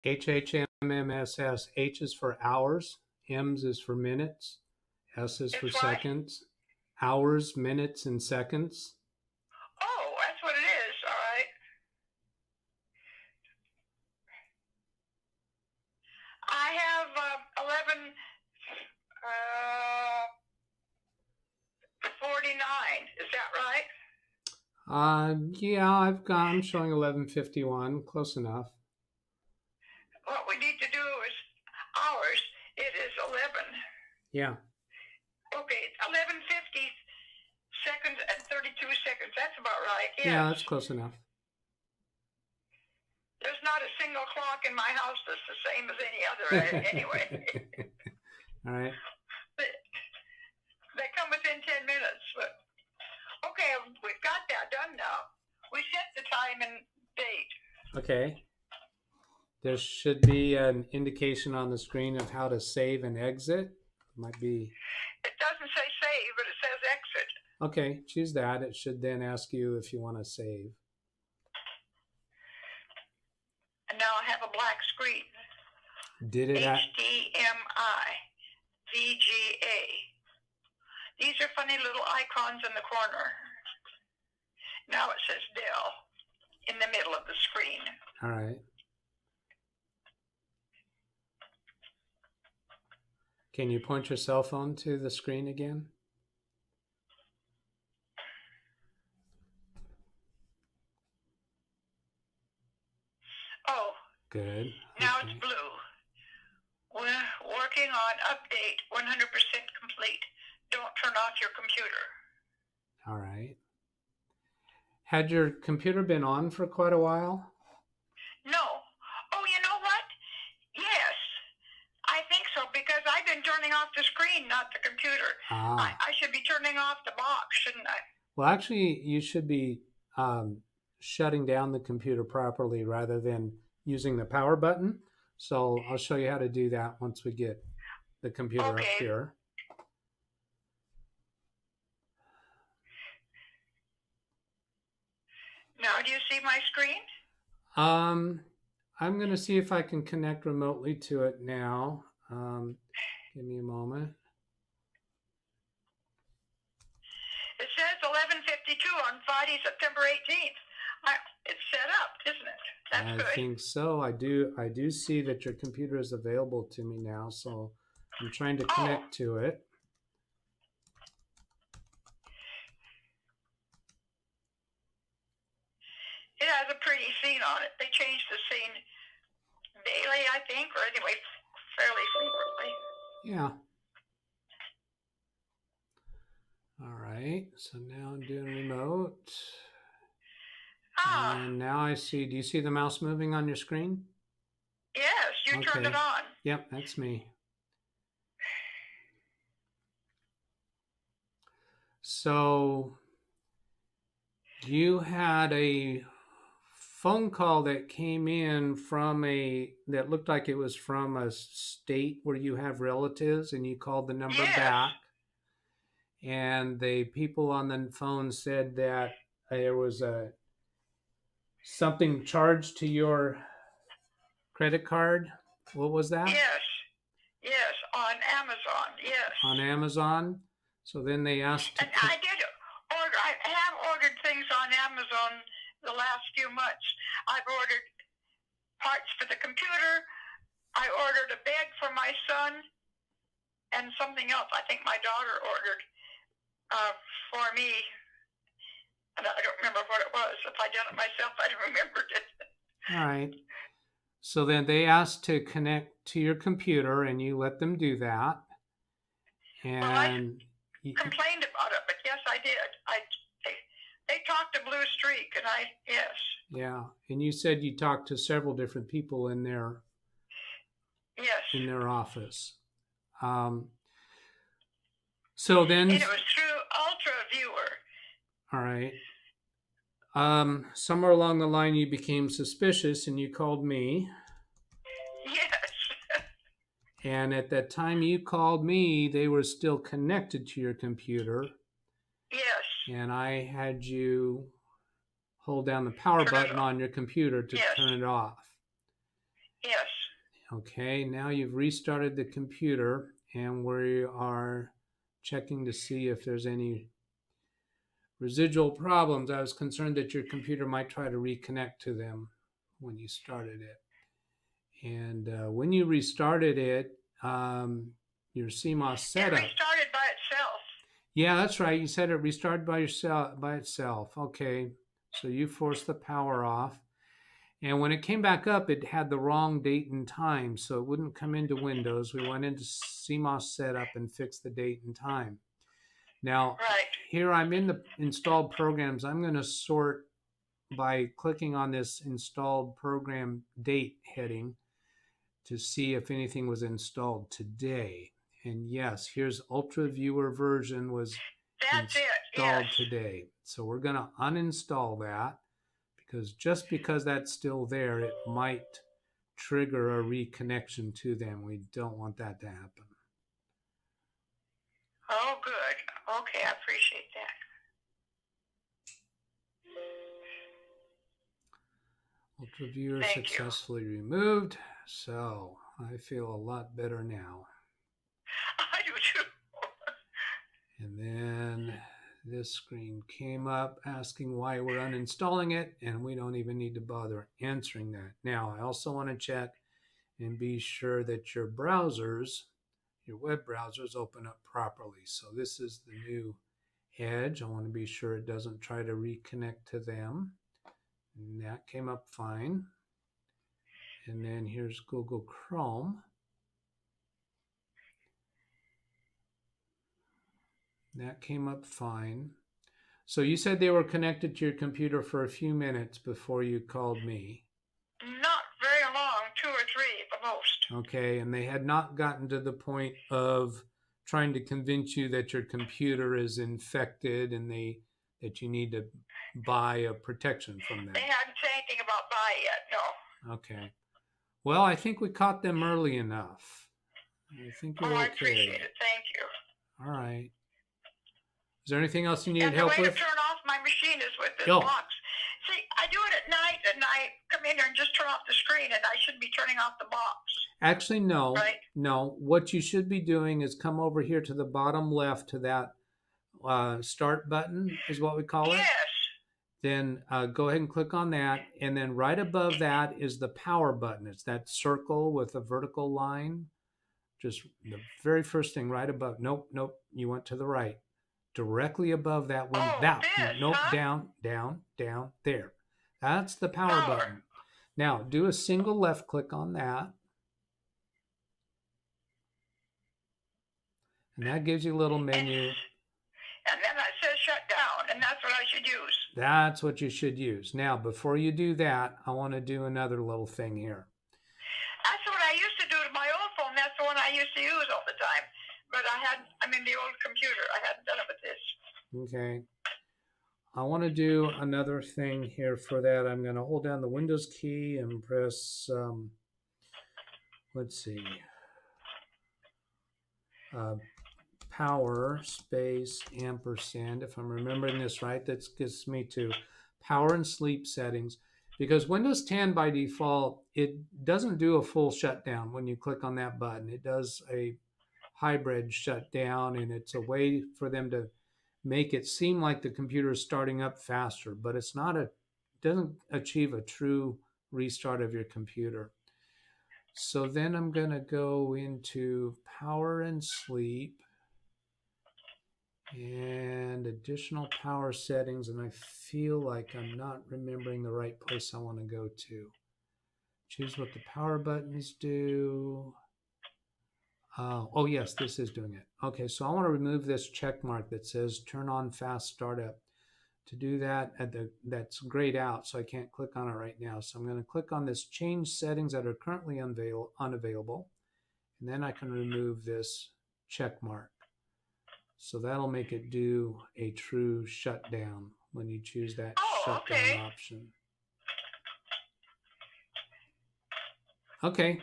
HHMMSS. H is for hours, M's is for minutes, S is for seconds. Hours, minutes, and seconds. Oh, that's what it is. All right. I have 11:49. Is that right? Yeah, I'm showing 11:51. Close enough. What we need to do is hours. It is 11. Yeah. Okay, 11:50 seconds and 32 seconds. That's about right. Yes. Yeah, that's close enough. There's not a single clock in my house that's the same as any other anyway. All right. They come within 10 minutes. But okay, we've got that done now. We set the time and date. Okay. There should be an indication on the screen of how to save and exit. Might be. It doesn't say save, but it says exit. Okay, choose that. It should then ask you if you want to save. And now I have a black screen. Did it? HDMI, VGA. These are funny little icons in the corner. Now it says Dell in the middle of the screen. All right. Can you point your cell phone to the screen again? Oh. Good. Now okay. It's blue. We're working on update 100% complete. Don't turn off your computer. All right. Had your computer been on for quite a while? No. Oh, you know what? Yes. I think so, because I've been turning off the screen, not the computer. I should be turning off the box, shouldn't I? Well, actually, you should be shutting down the computer properly rather than using the power button. So I'll show you how to do that once we get the computer up here. Now, do you see my screen? I'm going to see if I can connect remotely to it now. Give me a moment. It says 11:52 on Friday, September 18th. It's set up, isn't it? That's good. I think so. I do see that your computer is available to me now, so I'm trying to connect to it. It has a pretty scene on it. They change the scene daily, I think, or anyway, fairly frequently. Yeah. All right. So now I'm doing remote. And now I see, do you see the mouse moving on your screen? Yes, you turned it on. Yep, that's me. So you had a phone call that came in from that looked like it was from a state where you have relatives, and you called the number back. And the people on the phone said that there was something charged to your credit card. What was that? Yes, on Amazon, yes. On Amazon? So then they asked... And I did order, I have ordered things on Amazon the last few months. I've ordered parts for the computer. I ordered a bed for my son and something else I think my daughter ordered for me. And I don't remember what it was. If I'd done it myself, I'd have remembered it. All right. So then they asked to connect to your computer, and you let them do that. And well, I complained about it, but yes, I did. They talked to Blue Streak, and yes. Yeah, and you said you talked to several different people in their office. So then... And it was through Ultra Viewer. All right. Somewhere along the line, you became suspicious, and you called me. Yes. And at that time you called me, they were still connected to your computer. Yes. And I had you hold down the power button on your computer to turn it off. Yes. Okay, now you've restarted the computer, and we are checking to see if there's any residual problems. I was concerned that your computer might try to reconnect to them when you started it. And when you restarted it, your CMOS setup. It restarted by itself. Yeah, that's right. You said it restarted by itself. Okay, so you forced the power off. And when it came back up, it had the wrong date and time, so it wouldn't come into Windows. We went into CMOS setup and fixed the date and time. Now, here I'm in the installed programs. I'm going to sort by clicking on this installed program date heading to see if anything was installed today. And yes, here's Ultra Viewer version was installed today. So we're going to uninstall that, because just because that's still there, it might trigger a reconnection to them. We don't want that to happen. Oh, good. Okay, I appreciate that. Ultra Viewer successfully removed. So I feel a lot better now. I do too. And then this screen came up asking why we're uninstalling it, and we don't even need to bother answering that. Now, I also want to check and be sure that your browsers, your web browsers, open up properly. So this is the new Edge. I want to be sure it doesn't try to reconnect to them. And that came up fine. And then here's Google Chrome. That came up fine. So you said they were connected to your computer for a few minutes before you called me. Not very long, 2 or 3 at the most. Okay, and they had not gotten to the point of trying to convince you that your computer is infected and that you need to buy a protection from them. They hadn't said anything about buy yet, no. Okay. Well, I think we caught them early enough. I think you're okay. I appreciate it. Thank you. All right. Is there anything else you needed help with? And the way to turn off my machine is with this box. See, I do it at night, and I come in there and just turn off the screen, and I shouldn't be turning off the box. Actually, no. Right? No. What you should be doing is come over here to the bottom left to that start button is what we call it. Yes. Then go ahead and click on that, and then right above that is the power button. It's that circle with a vertical line. Just the very first thing right above. Nope, you went to the right. Directly above that one. Down, there. That's the power button. Now, do a single left click on that. And that gives you a little menu. And then that says shut down, and that's what I should use. That's what you should use. Now, before you do that, I want to do another little thing here. That's what I used to do to my old phone. That's the one I used to use all the time. But I'm in the old computer. I hadn't done it with this. Okay. I want to do another thing here for that. I'm going to hold down the Windows key and press, let's see, power space ampersand. If I'm remembering this right, that gets me to power and sleep settings. Because Windows 10 by default, it doesn't do a full shutdown when you click on that button. It does a hybrid shutdown, and it's a way for them to make it seem like the computer is starting up faster, but it's not doesn't achieve a true restart of your computer. So then I'm going to go into power and sleep and additional power settings, and I feel like I'm not remembering the right place I want to go to. Choose what the power buttons do. Oh yes, this is doing it. Okay, so I want to remove this check mark that says turn on fast startup. To do that, that's grayed out, so I can't click on it right now. So I'm going to click on this change settings that are currently unavailable, and then I can remove this check mark. So that'll make it do a true shutdown when you choose that shutdown option. Okay.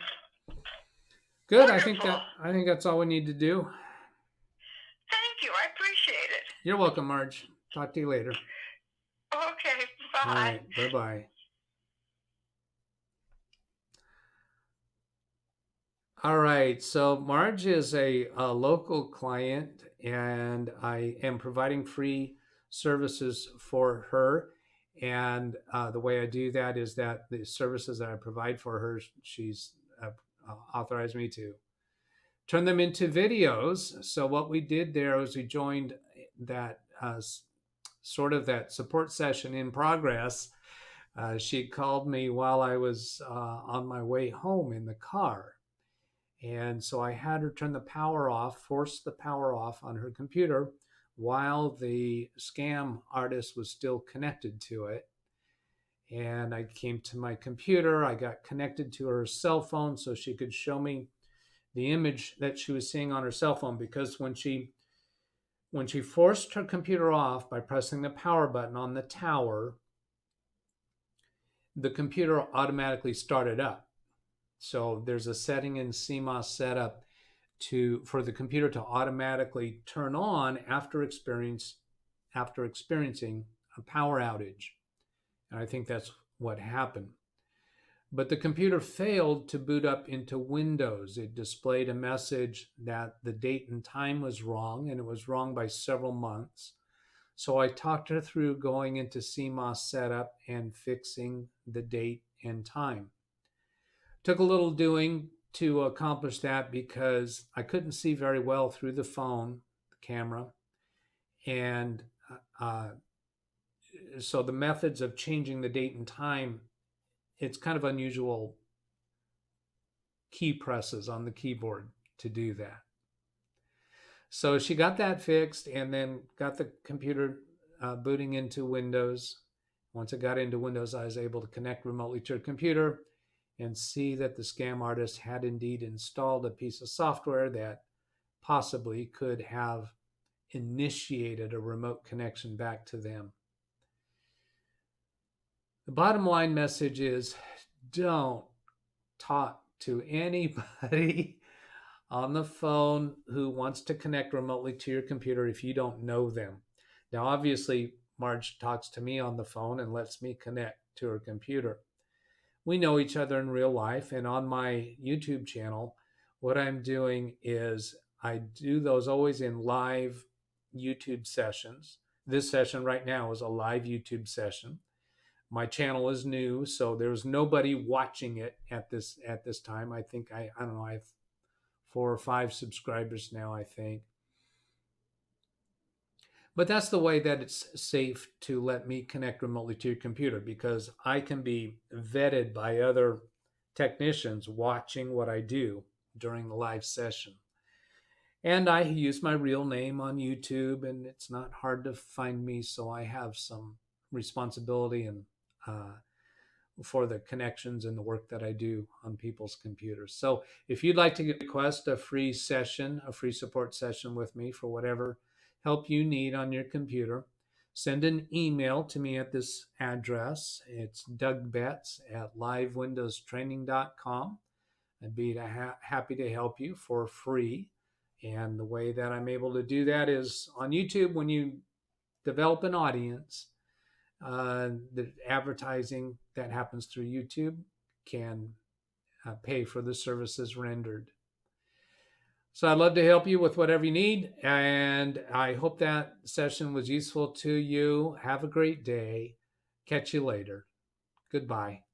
Good. Wonderful. I think that's all we need to do. Thank you. I appreciate it. You're welcome, Marge. Talk to you later. Okay. Bye. All right. Bye-bye. All right. So Marge is a local client, and I am providing free services for her. And the way I do that is that the services that I provide for her, she's authorized me to turn them into videos. So what we did there was we joined that sort of that support session in progress. She called me while I was on my way home in the car. And so I had her turn the power off, force the power off on her computer while the scam artist was still connected to it. And I came to my computer, I got connected to her cell phone so she could show me the image that she was seeing on her cell phone, because when she forced her computer off by pressing the power button on the tower, the computer automatically started up. So there's a setting in CMOS setup for the computer to automatically turn on after experiencing a power outage. And I think that's what happened. But the computer failed to boot up into Windows. It displayed a message that the date and time was wrong, and it was wrong by several months. So I talked her through going into CMOS setup and fixing the date and time. Took a little doing to accomplish that because I couldn't see very well through the phone, the camera. And so the methods of changing the date and time, it's kind of unusual key presses on the keyboard to do that. So she got that fixed and then got the computer booting into Windows. Once it got into Windows, I was able to connect remotely to her computer and see that the scam artist had indeed installed a piece of software that possibly could have initiated a remote connection back to them. The bottom line message is, don't talk to anybody on the phone who wants to connect remotely to your computer if you don't know them. Now, obviously, Marge talks to me on the phone and lets me connect to her computer. We know each other in real life, and on my YouTube channel, what I'm doing is I do those always in live YouTube sessions. This session right now is a live YouTube session. My channel is new, so there's nobody watching it at this time. I think I don't know, I have 4 or 5 subscribers now, I think. But that's the way that it's safe to let me connect remotely to your computer, because I can be vetted by other technicians watching what I do during the live session. And I use my real name on YouTube, and it's not hard to find me, so I have some responsibility and for the connections and the work that I do on people's computers. So if you'd like to request a free session, a free support session with me for whatever help you need on your computer, send an email to me at this address. It's DougBetts at LiveWindowsTraining.com. I'd be happy to help you for free. And the way that I'm able to do that is on YouTube. When you develop an audience, the advertising that happens through YouTube can pay for the services rendered. So I'd love to help you with whatever you need, and I hope that session was useful to you. Have a great day. Catch you later. Goodbye.